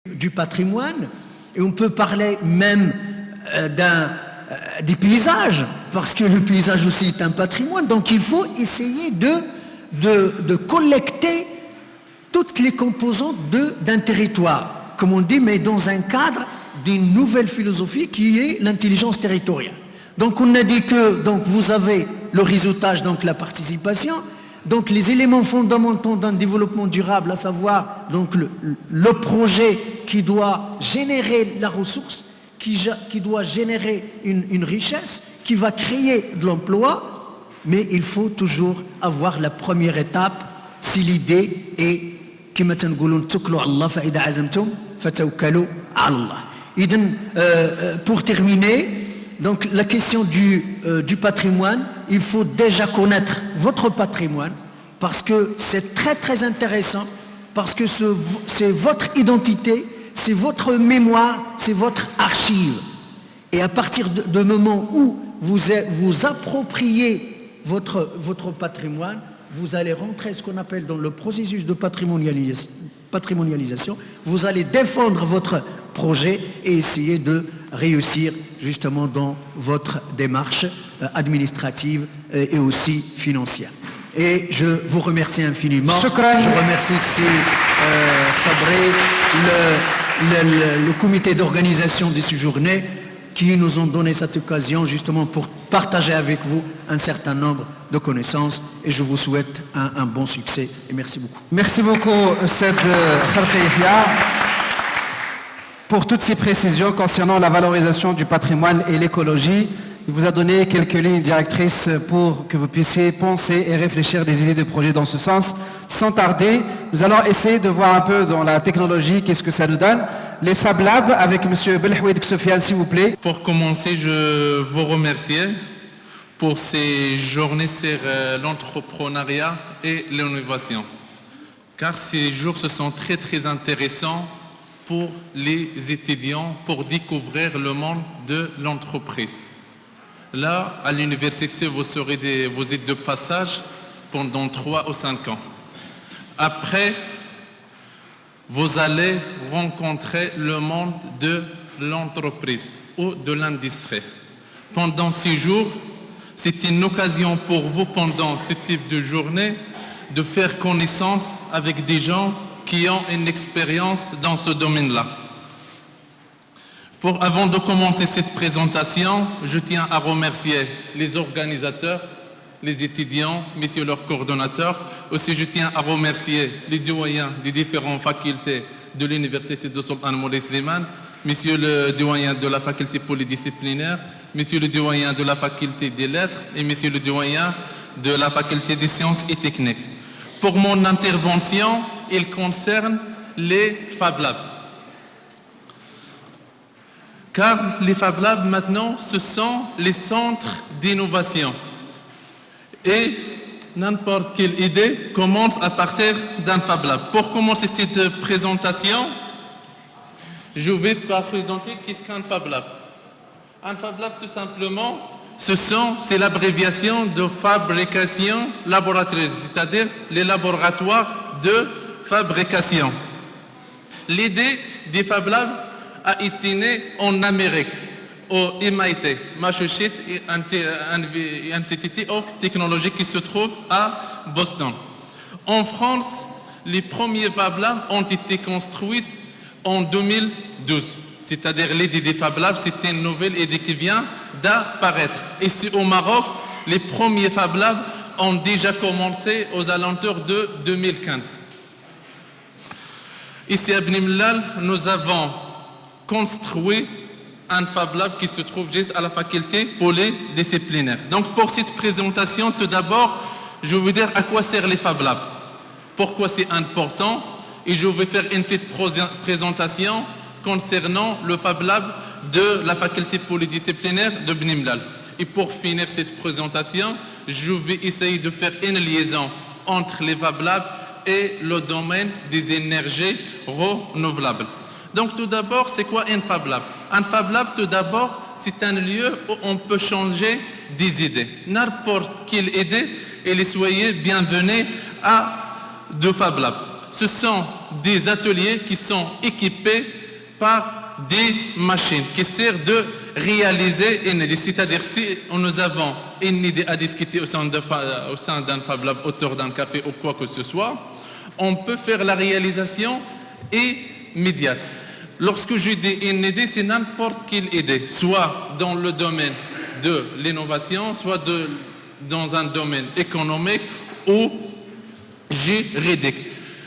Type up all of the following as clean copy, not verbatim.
du patrimoine, et on peut parler même des paysages, parce que le paysage aussi est un patrimoine. Donc il faut essayer de collecter toutes les composantes d'un territoire, comme on dit, mais dans un cadre d'une nouvelle philosophie qui est l'intelligence territoriale. Donc on a dit que vous avez le réseautage, donc la participation, donc les éléments fondamentaux d'un développement durable, à savoir donc le projet qui doit générer la ressource, qui doit générer une richesse, qui va créer de l'emploi, mais il faut toujours avoir la première étape, si l'idée est كما تنقولون توكلوا على الله فإذا عزمتم فتوكلوا على الله. Pour terminer, donc la question du patrimoine, il faut déjà connaître votre patrimoine parce que c'est très très intéressant, parce que c'est votre identité, c'est votre mémoire, c'est votre archive. Et à partir du moment où vous appropriez votre patrimoine, vous allez rentrer ce qu'on appelle dans le processus de patrimonialisation, vous allez défendre votre projet et essayer de réussir justement dans votre démarche administrative et aussi financière. Et je vous remercie infiniment. Je remercie Sabré, le comité d'organisation de cette journée qui nous ont donné cette occasion justement pour partager avec vous un certain nombre de connaissances, et je vous souhaite un bon succès et merci beaucoup. Merci beaucoup Said Khalqi Yahya pour toutes ces précisions concernant la valorisation du patrimoine et l'écologie. Il vous a donné quelques lignes directrices pour que vous puissiez penser et réfléchir des idées de projet dans ce sens. Sans tarder, nous allons essayer de voir un peu dans la technologie qu'est-ce que ça nous donne. Les Fab Labs avec M. Belhouid Sofiane, s'il vous plaît. Pour commencer, je vous remercie pour ces journées sur l'entrepreneuriat et l'innovation. Car ces jours se sont très très intéressants pour les étudiants pour découvrir le monde de l'entreprise. Là, à l'université, vous êtes de passage pendant 3 ou 5 ans. Après, vous allez rencontrer le monde de l'entreprise ou de l'industrie. Pendant 6 jours, c'est une occasion pour vous, pendant ce type de journée, de faire connaissance avec des gens qui ont une expérience dans ce domaine-là. Avant de commencer cette présentation, je tiens à remercier les organisateurs, les étudiants, messieurs leurs coordonnateurs. Aussi, je tiens à remercier les doyens des différentes facultés de l'Université de Sultan Moulay Slimane, monsieur le doyen de la faculté polydisciplinaire, monsieur le doyen de la faculté des lettres et monsieur le doyen de la faculté des sciences et techniques. Pour mon intervention, il concerne les Fab Labs. Car les Fab Labs, maintenant, ce sont les centres d'innovation. Et n'importe quelle idée commence à partir d'un Fab Lab. Pour commencer cette présentation, je vais présenter qu'est-ce qu'un Fab Lab. Un Fab Lab, tout simplement, c'est l'abréviation de fabrication laboratoire, c'est-à-dire les laboratoires de fabrication. L'idée des Fab Labs a été née en Amérique, au MIT, Massachusetts Institute of Technology, qui se trouve à Boston. En France, les premiers Fab Labs ont été construits en 2012. C'est-à-dire l'idée des Fab Labs, c'est une nouvelle idée qui vient d'apparaître. Ici au Maroc, les premiers Fab Labs ont déjà commencé aux alentours de 2015. Ici à Bni Mellal, nous avons construit un Fab Lab qui se trouve juste à la faculté polydisciplinaire. Donc pour cette présentation, tout d'abord, je vais vous dire à quoi servent les Fab Labs, pourquoi c'est important, et je vais faire une petite présentation concernant le Fab Lab de la faculté polydisciplinaire de Bni Mellal. Et pour finir cette présentation, je vais essayer de faire une liaison entre les Fab Labs et le domaine des énergies renouvelables. Donc tout d'abord, c'est quoi un Fab Lab? Un Fab Lab, tout d'abord, c'est un lieu où on peut changer des idées. N'importe quelle idée, et soyez bienvenus à de Fab Lab. Ce sont des ateliers qui sont équipés par des machines qui servent de réaliser une idée. C'est-à-dire si nous avons une idée à discuter au sein d'un Fab Lab autour d'un café ou quoi que ce soit, on peut faire la réalisation immédiate. Lorsque je dis une idée, c'est n'importe quelle idée, soit dans le domaine de l'innovation, soit dans un domaine économique ou juridique.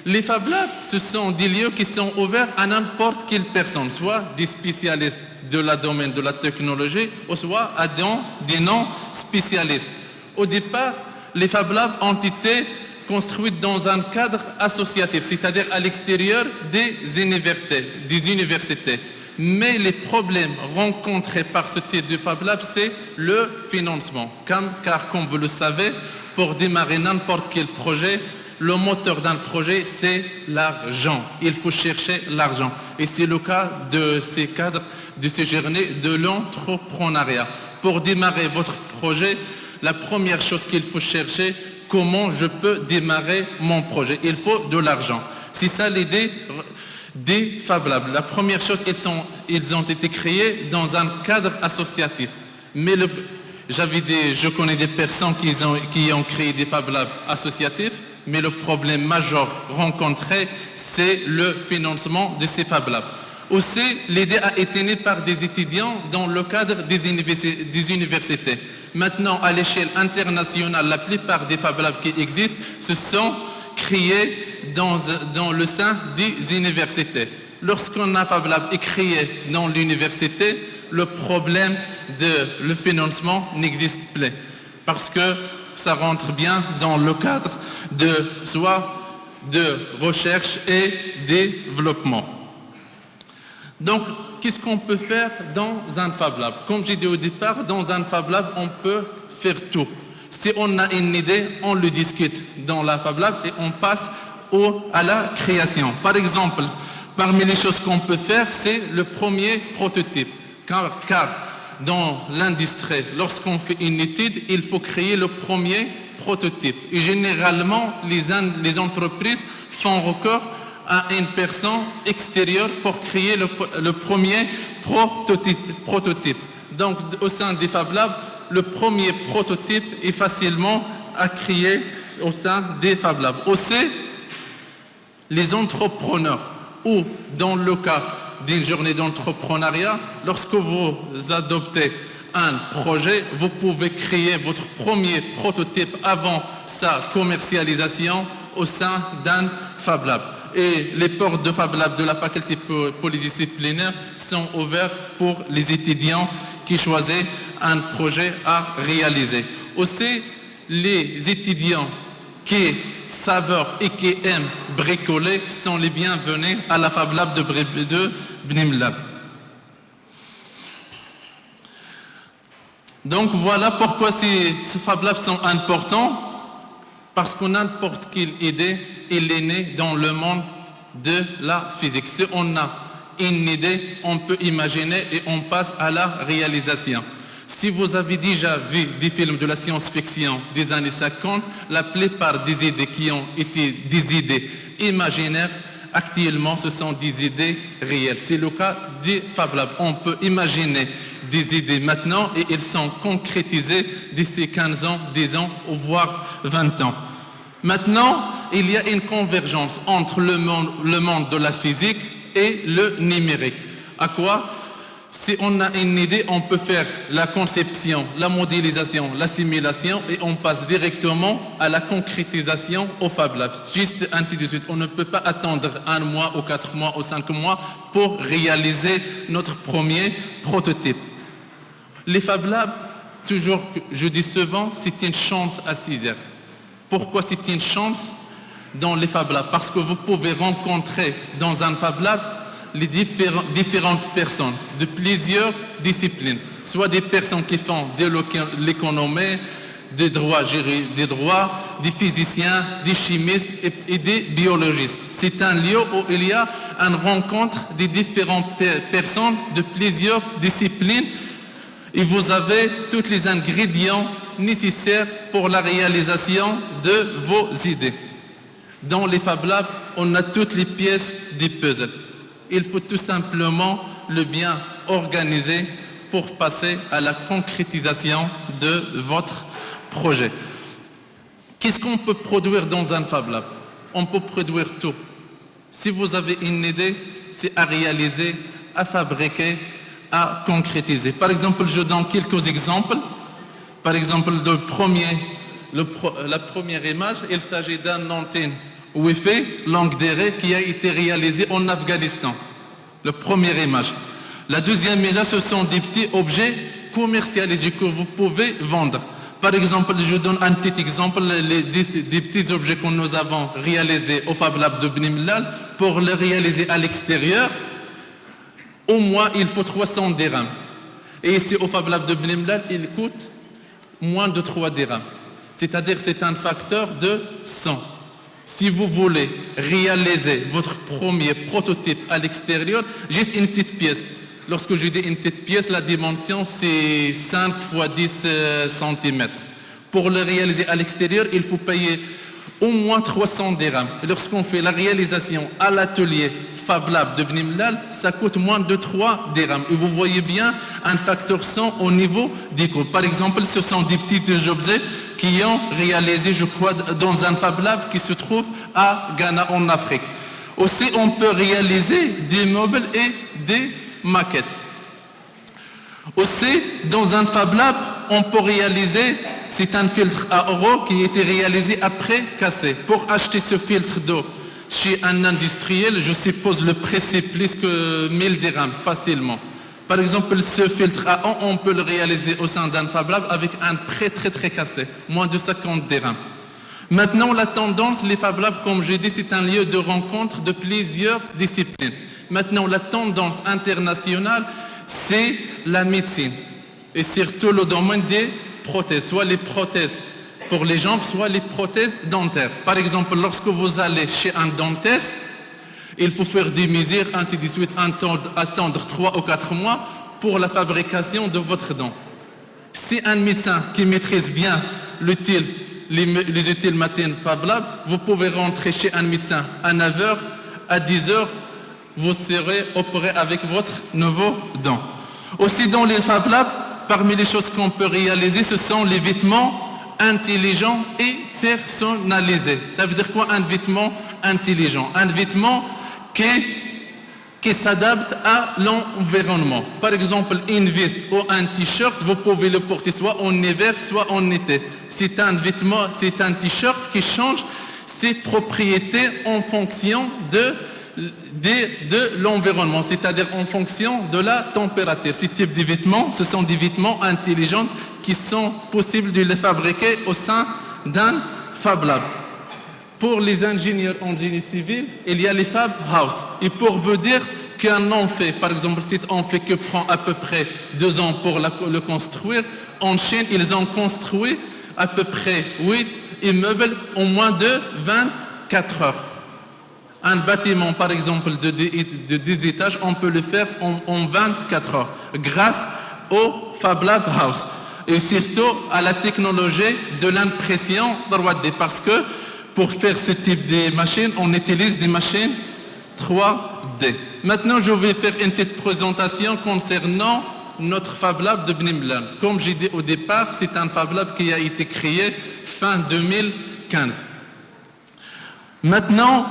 Les Fab Labs, ce sont des lieux qui sont ouverts à n'importe quelle personne, soit des spécialistes de la domaine de la technologie, ou soit à des non-spécialistes. Au départ, les Fab Labs ont été construites dans un cadre associatif, c'est-à-dire à l'extérieur des universités. Mais les problèmes rencontrés par ce type de Fab Lab, c'est le financement. Car comme vous le savez, pour démarrer n'importe quel projet, le moteur d'un projet, c'est l'argent. Il faut chercher l'argent. Et c'est le cas de ces cadres, de ces journées de l'entrepreneuriat. Pour démarrer votre projet, la première chose qu'il faut chercher, comment je peux démarrer mon projet. Il faut de l'argent. C'est ça l'idée des Fab Labs. La première chose, ils ont été créés dans un cadre associatif. Mais je connais des personnes qui ont créé des Fab Labs associatifs, mais le problème majeur rencontré, c'est le financement de ces Fab Labs. Aussi, l'idée a été née par des étudiants dans le cadre des universités. Maintenant, à l'échelle internationale, la plupart des Fab Labs qui existent se sont créés dans le sein des universités. Lorsqu'un Fab Lab est créé dans l'université, le problème le financement n'existe plus. Parce que ça rentre bien dans le cadre de recherche et développement. Donc, qu'est-ce qu'on peut faire dans un Fab Lab? Comme j'ai dit au départ, dans un Fab Lab, on peut faire tout. Si on a une idée, on le discute dans la Fab Lab et on passe à la création. Par exemple, parmi les choses qu'on peut faire, c'est le premier prototype. Car dans l'industrie, lorsqu'on fait une étude, il faut créer le premier prototype. Et généralement, les entreprises font recours à une personne extérieure pour créer le premier prototype. Donc, au sein des Fab Labs, le premier prototype est facilement à créer au sein des Fab Labs. Aussi, les entrepreneurs, ou dans le cas d'une journée d'entrepreneuriat, lorsque vous adoptez un projet, vous pouvez créer votre premier prototype avant sa commercialisation au sein d'un Fab Lab. Et les portes de Fab Lab de la faculté polydisciplinaire sont ouvertes pour les étudiants qui choisissent un projet à réaliser. Aussi, les étudiants qui savent et qui aiment bricoler sont les bienvenus à la Fab Lab de Bnimlab. Donc voilà pourquoi ces Fab Labs sont importants, parce que n'importe quelle idée, elle est née dans le monde de la physique. Si on a une idée, on peut imaginer et on passe à la réalisation. Si vous avez déjà vu des films de la science-fiction des années 50, la plupart des idées qui ont été des idées imaginaires, actuellement, ce sont des idées réelles. C'est le cas des Fab Labs. On peut imaginer des idées maintenant et elles sont concrétisées d'ici 15 ans, 10 ans, voire 20 ans. Maintenant, il y a une convergence entre le monde de la physique et le numérique. À quoi? Si on a une idée, on peut faire la conception, la modélisation, la simulation et on passe directement à la concrétisation au Fab Lab. Juste ainsi de suite. On ne peut pas attendre 1 mois ou 4 mois ou 5 mois pour réaliser notre premier prototype. Les Fab Labs, toujours, je dis souvent, c'est une chance à 6 heures. Pourquoi c'est une chance dans les Fab Labs? Parce que vous pouvez rencontrer dans un Fab Lab les différentes personnes de plusieurs disciplines, soit des personnes qui font de l'économie, des droits, des physiciens, des chimistes et des biologistes. C'est un lieu où il y a une rencontre des différentes personnes de plusieurs disciplines et vous avez tous les ingrédients nécessaires pour la réalisation de vos idées. Dans les Fab Labs, on a toutes les pièces du puzzle. Il faut tout simplement le bien organiser pour passer à la concrétisation de votre projet. Qu'est-ce qu'on peut produire dans un Fab Lab? On peut produire tout. Si vous avez une idée, c'est à réaliser, à fabriquer, à concrétiser. Par exemple, je donne quelques exemples. Par exemple, la première image, il s'agit d'une antenne Wi-Fi longue durée qui a été réalisée en Afghanistan. La première image. La deuxième image, ce sont des petits objets commercialisés que vous pouvez vendre. Par exemple, je donne un petit exemple, des petits objets que nous avons réalisés au Fab Lab de Bni Mellal. Pour les réaliser à l'extérieur, au moins il faut 300 dirhams. Et ici au Fab Lab de Bni Mellal, il coûte moins de 3 dirhams. C'est-à-dire c'est un facteur de 100. Si vous voulez réaliser votre premier prototype à l'extérieur, juste une petite pièce. Lorsque je dis une petite pièce, la dimension c'est 5 x 10 cm. Pour le réaliser à l'extérieur, il faut payer au moins 300 dirhams. Lorsqu'on fait la réalisation à l'atelier Fab Lab de Bni Mellal, ça coûte moins de 3 dirhams. Et vous voyez bien un facteur 100 au niveau des coûts. Par exemple, ce sont des petits objets qui ont réalisé, je crois, dans un Fab Lab qui se trouve à Ghana en Afrique. Aussi, on peut réaliser des meubles et des maquettes. Aussi, dans un Fab Lab, on peut réaliser, c'est un filtre à eau qui a été réalisé après cassé. Pour acheter ce filtre d'eau chez un industriel, je suppose le prix c'est plus que 1000 dirhams facilement. Par exemple, ce filtre à eau, on peut le réaliser au sein d'un Fab Lab avec un prix très cassé, moins de 50 dirhams. Maintenant, la tendance, les Fab Labs, comme j'ai dit, c'est un lieu de rencontre de plusieurs disciplines. Maintenant, la tendance internationale, c'est la médecine. Et surtout le domaine des prothèses, soit les prothèses pour les jambes, soit les prothèses dentaires. Par exemple, lorsque vous allez chez un dentiste, il faut faire des mesures, ainsi de suite, attendre 3 ou 4 mois pour la fabrication de votre dent. Si un médecin qui maîtrise bien les utiles machines Fab Lab, vous pouvez rentrer chez un médecin à 9h, à 10h, vous serez opéré avec votre nouveau dent. Aussi dans les Fab Labs, parmi les choses qu'on peut réaliser, ce sont les vêtements intelligents et personnalisés. Ça veut dire quoi un vêtement intelligent? Un vêtement qui s'adapte à l'environnement. Par exemple, une veste ou un t-shirt, vous pouvez le porter soit en hiver, soit en été. C'est un vêtement, c'est un t-shirt qui change ses propriétés en fonction de l'environnement, c'est-à-dire en fonction de la température. Ce type de vêtements, ce sont des vêtements intelligents qui sont possibles de les fabriquer au sein d'un Fab Lab. Pour les ingénieurs en génie civil, il y a les Fab House. Et pour vous dire qu'un amphi, par exemple, cet amphi qui prend à peu près 2 ans pour le construire, en Chine, ils ont construit à peu près 8 immeubles en moins de 24 heures. Un bâtiment, par exemple, de 10 étages, on peut le faire en 24 heures, grâce au Fab Lab House. Et surtout à la technologie de l'impression 3D, parce que pour faire ce type de machines, on utilise des machines 3D. Maintenant, je vais faire une petite présentation concernant notre Fab Lab de Bni Mellal. Comme j'ai dit au départ, c'est un Fab Lab qui a été créé fin 2015. Maintenant,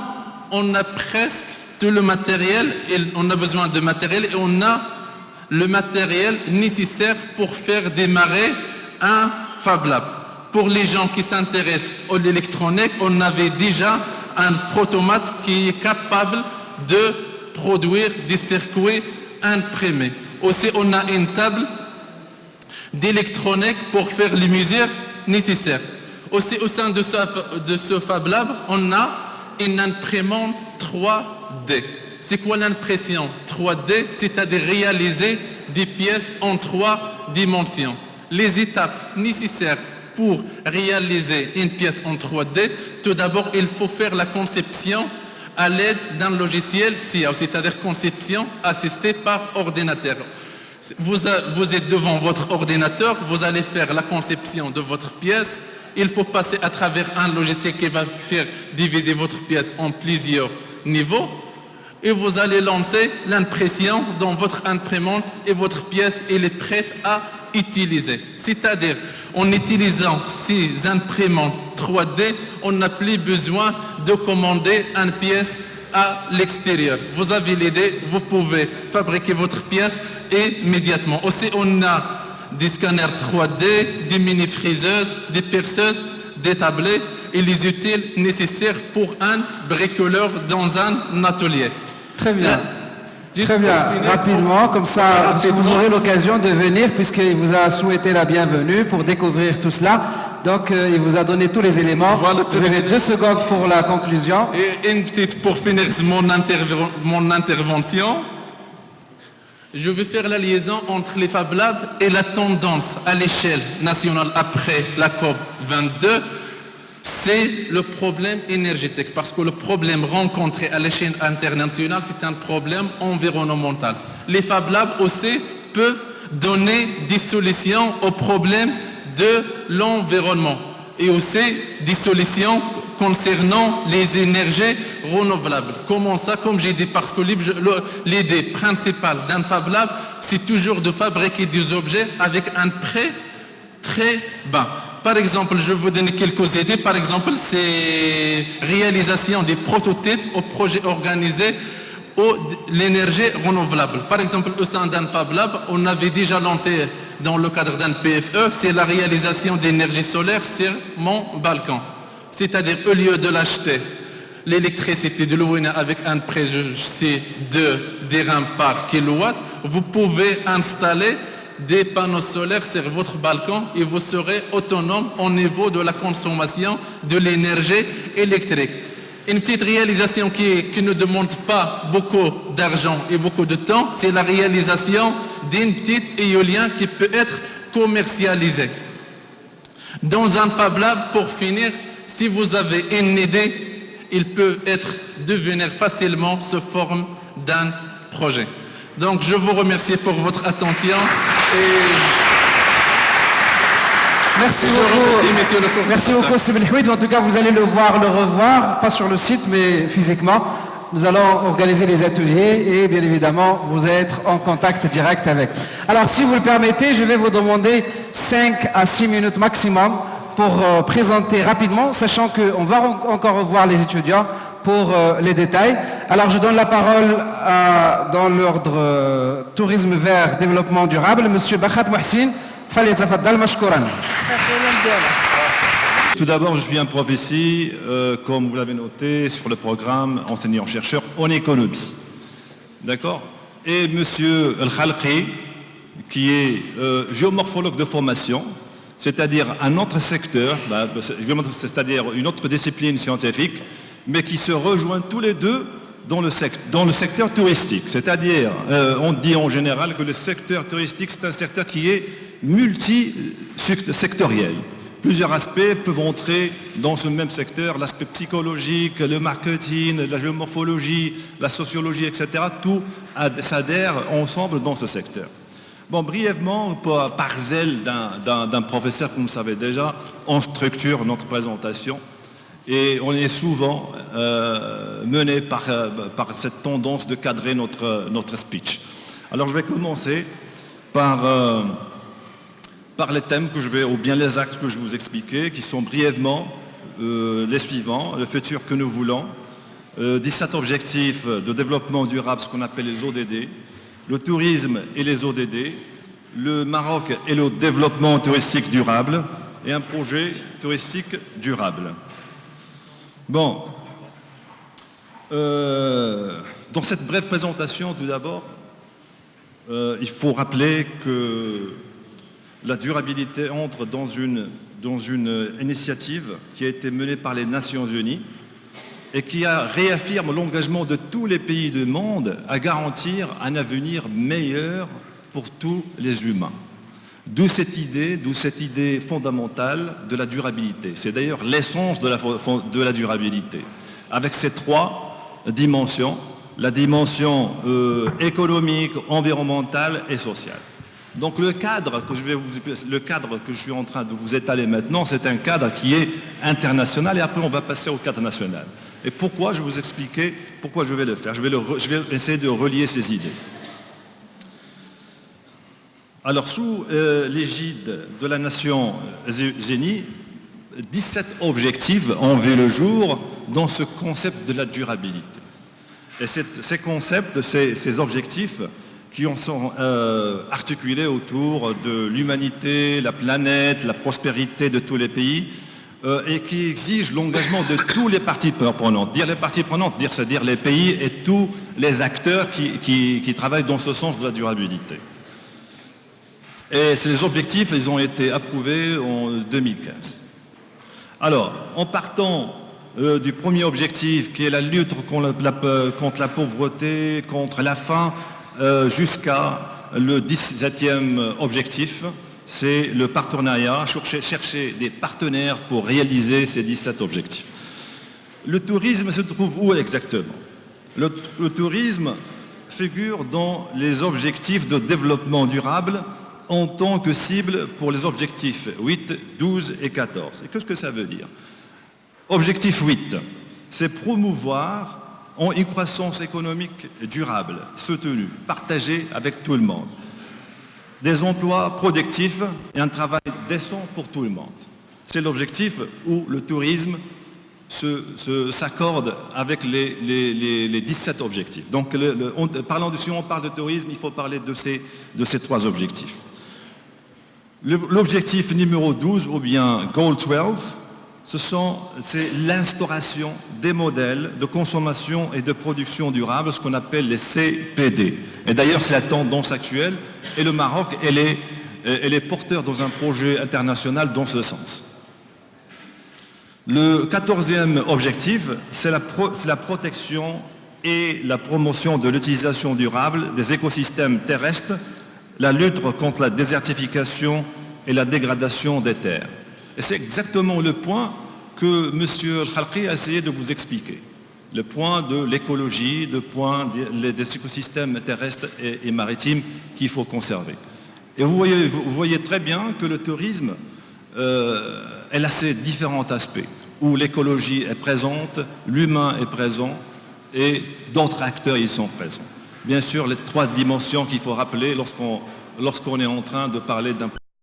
on a presque tout le matériel, on a besoin de matériel et on a le matériel nécessaire pour faire démarrer un Fab Lab. Pour les gens qui s'intéressent à l'électronique, on avait déjà un protomate qui est capable de produire des circuits imprimés. Aussi, on a une table d'électronique pour faire les mesures nécessaires. Aussi, au sein de ce Fab Lab, on a une imprimante 3D. C'est quoi l'impression 3D? C'est-à-dire réaliser des pièces en 3 dimensions. Les étapes nécessaires pour réaliser une pièce en 3D, tout d'abord, il faut faire la conception à l'aide d'un logiciel SIA, c'est-à-dire conception assistée par ordinateur. Vous êtes devant votre ordinateur, vous allez faire la conception de votre pièce il faut passer à travers un logiciel qui va faire diviser votre pièce en plusieurs niveaux. Et vous allez lancer l'impression dans votre imprimante et votre pièce elle est prête à utiliser. C'est-à-dire, en utilisant ces imprimantes 3D, on n'a plus besoin de commander une pièce à l'extérieur. Vous avez l'idée, vous pouvez fabriquer votre pièce immédiatement. Aussi, on a des scanners 3D, des mini-friseuses, des perceuses, des tablets et les outils nécessaires pour un bricoleur dans un atelier. Très bien. Juste Très bien. pour finir, Rapidement, comme ça, rapidement. vous aurez l'occasion de venir puisqu'il vous a souhaité la bienvenue pour découvrir tout cela. Donc, il vous a donné tous les éléments. Voilà, tous vous les avez 2 secondes pour la conclusion. Et une petite pour finir mon intervention. Je vais faire la liaison entre les Fab Labs et la tendance à l'échelle nationale après la COP 22. C'est le problème énergétique, parce que le problème rencontré à l'échelle internationale, c'est un problème environnemental. Les Fab Labs aussi peuvent donner des solutions aux problèmes de l'environnement et aussi des solutions concernant les énergies renouvelables. Comment ça? Comme j'ai dit, parce que l'idée principale d'un Fab Lab, c'est toujours de fabriquer des objets avec un prix très bas. Par exemple, je vais vous donner quelques idées. Par exemple, c'est réalisation des prototypes aux projets organisés l'énergie renouvelable. Par exemple, au sein d'un Fab Lab, on avait déjà lancé dans le cadre d'un PFE, c'est la réalisation d'énergie solaire sur mon balcon. C'est-à-dire, au lieu de l'acheter, l'électricité de l'ONA avec un prix de dirhams par kilowatt, vous pouvez installer des panneaux solaires sur votre balcon et vous serez autonome au niveau de la consommation de l'énergie électrique. Une petite réalisation qui ne demande pas beaucoup d'argent et beaucoup de temps, c'est la réalisation d'une petite éolienne qui peut être commercialisée. Dans un Fab Lab, pour finir, si vous avez une idée, il peut devenir facilement sous forme d'un projet. Donc je vous remercie pour votre attention et Merci je beaucoup. remercie monsieur le coordinateur. Merci beaucoup, Sib El-Houid. En tout cas, vous allez le revoir, pas sur le site, mais physiquement. Nous allons organiser les ateliers et bien évidemment, vous être en contact direct avec. Alors, si vous le permettez, je vais vous demander 5 à 6 minutes maximum pour présenter rapidement, sachant qu'on va encore revoir les étudiants pour les détails. Alors, je donne la parole dans l'ordre tourisme vert, développement durable, Monsieur Bakhat Mouhsin. Tout d'abord, je suis un prof ici, comme vous l'avez noté, sur le programme enseignant-chercheur en économie. D'accord? Et monsieur El-Khalqi, qui est géomorphologue de formation, c'est-à-dire un autre secteur, c'est-à-dire une autre discipline scientifique, mais qui se rejoignent tous les deux dans le secteur touristique. C'est-à-dire, on dit en général que le secteur touristique, c'est un secteur qui est multisectoriel. Plusieurs aspects peuvent entrer dans ce même secteur, l'aspect psychologique, le marketing, la géomorphologie, la sociologie, etc. Tout s'adhère ensemble dans ce secteur. Bon, brièvement, par zèle d'un professeur, comme vous le savez déjà, on structure notre présentation et on est souvent mené par cette tendance de cadrer notre speech. Alors je vais commencer par les thèmes ou bien les axes que je vous expliquais, qui sont brièvement les suivants: le futur que nous voulons, 17 objectifs de développement durable, ce qu'on appelle les ODD, le tourisme et les ODD, le Maroc et le développement touristique durable, et un projet touristique durable. Bon, dans cette brève présentation, tout d'abord, il faut rappeler que la durabilité entre dans une initiative qui a été menée par les Nations Unies et qui réaffirme l'engagement de tous les pays du monde à garantir un avenir meilleur pour tous les humains. D'où cette idée fondamentale de la durabilité. C'est d'ailleurs l'essence de la durabilité, avec ces 3 dimensions, la dimension économique, environnementale et sociale. Donc le cadre que je suis en train de vous étaler maintenant, c'est un cadre qui est international et après on va passer au cadre national. Et pourquoi, je vais vous expliquer pourquoi je vais le faire. Je vais essayer de relier ces idées. Alors sous l'égide de la Nation Unie, 17 objectifs ont vu le jour dans ce concept de la durabilité. Et ces concepts, ces objectifs qui en sont articulés autour de l'humanité, la planète, la prospérité de tous les pays et qui exigent l'engagement de tous les parties prenantes. Dire les parties prenantes, c'est-à-dire les pays et tous les acteurs qui travaillent dans ce sens de la durabilité. Et ces objectifs, ils ont été approuvés en 2015. Alors, en partant du premier objectif qui est la lutte contre la pauvreté, contre la faim, jusqu'à le 17e objectif, c'est le partenariat, chercher des partenaires pour réaliser ces 17 objectifs. Le tourisme se trouve où exactement? Le tourisme figure dans les objectifs de développement durable en tant que cible pour les objectifs 8, 12 et 14. Et qu'est-ce que ça veut dire? Objectif 8, c'est promouvoir une croissance économique durable, soutenue, partagée avec tout le monde. Des emplois productifs et un travail décent pour tout le monde. C'est l'objectif où le tourisme s'accorde avec les 17 objectifs. Donc, si on parle de tourisme, il faut parler de ces 3 objectifs. L'objectif numéro 12, ou bien Goal 12, c'est l'instauration des modèles de consommation et de production durable, ce qu'on appelle les CPD. Et d'ailleurs, c'est la tendance actuelle. Et le Maroc, elle est porteur dans un projet international dans ce sens. Le 14e objectif, c'est la protection et la promotion de l'utilisation durable des écosystèmes terrestres, la lutte contre la désertification et la dégradation des terres. Et c'est exactement le point que M. Al-Khalqi a essayé de vous expliquer. Le point de l'écologie, le point des écosystèmes terrestres et maritimes qu'il faut conserver. Et vous voyez très bien que le tourisme, elle a ses différents aspects, où l'écologie est présente, l'humain est présent et d'autres acteurs y sont présents. Bien sûr, les 3 dimensions qu'il faut rappeler lorsqu'on est en train de parler d'un